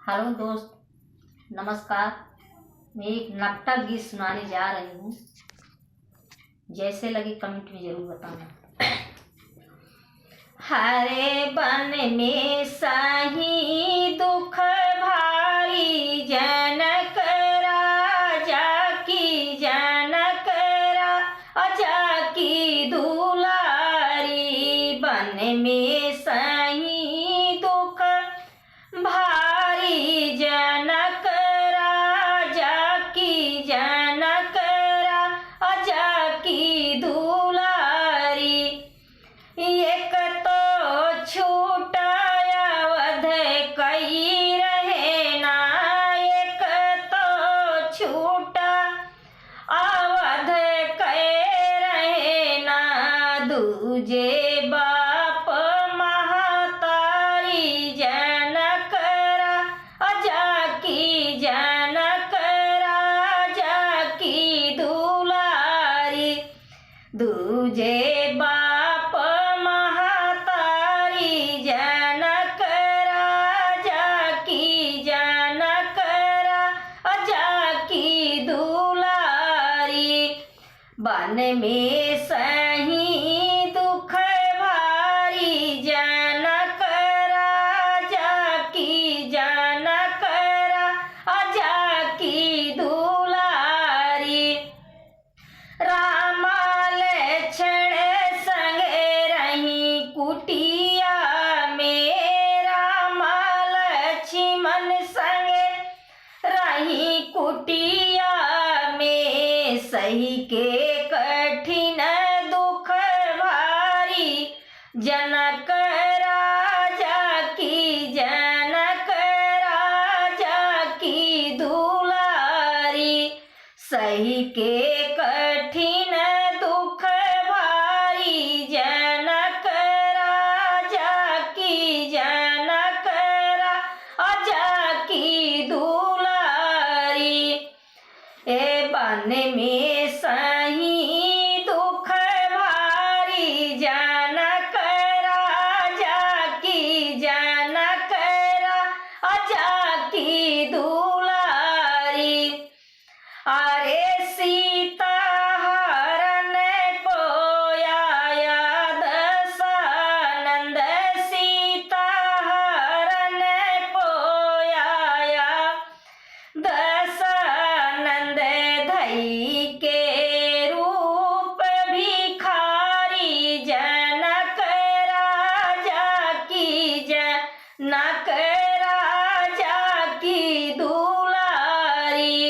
Hello दोस्त, नमस्कार। मैं एक नाटक गीत सुनाने जा रही हूँ। जैसे लगे कमेंट में जरूर बताना। हरे बन में सही दुख भारी, जनक राजा की जनक राजा की दुलारी। बन में सही दुख भारी, जनक राजा की जनक राजा की दुलारी। एक तो छूटा अवध कई रहे ना, एक तो छूटा अवध कई रहे ना। दूजे बाप महतारी, जनक राजा की जनक राजा की दुलारी। दूजे बाप महतारी, जनक राजा की जनक राजा की दुलारी। बन में सही दुख भारी, जनक राजा की जनक राजा की दुलारी। रामा लक्ष्मण संगे रही कुटिया में, रामा लक्ष्मण संगे रही कुटिया में। सही के कठिन दुख भारी, जनक राजा की जनक राजा की दुलारी। सही के कठिन दुख भारी, जनक राजा की जनक राजा की दुलारी। ए बन में सही दुख भारी, जनक राजा की जनक राजा की दुलारी। अरे सीता हरण को आया दशानंद, सीता हरण को आया दशानंद। धई के रूप भिखारी, जनक राजा की जनक राजा की दुलारी।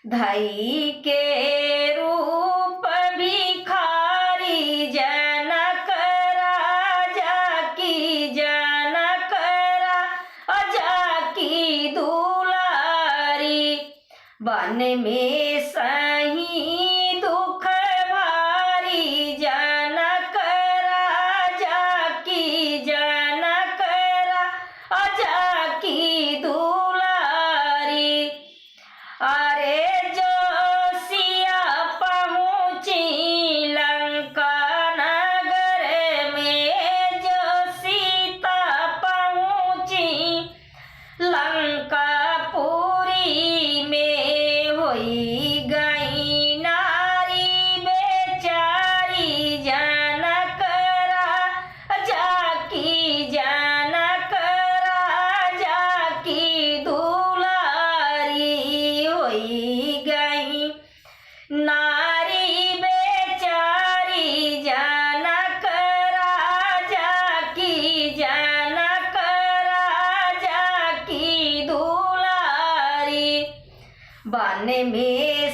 धई के रूप भिखारी, जनक राजा की जनक राजा की दुलारी। बन में सही दुख भारी, जनक राजा की जनक राजा की दुलारी। अरे जो सिया पहुँची लंका नगर में, जो सीता पहुँची लंकापुरी में। होई गई नारी बेचारी, जनक राजा की जनक राजा की दुलारी। होई गई नारी बेचारी, जनक राजा की जनक राजा की दुलारी। बन में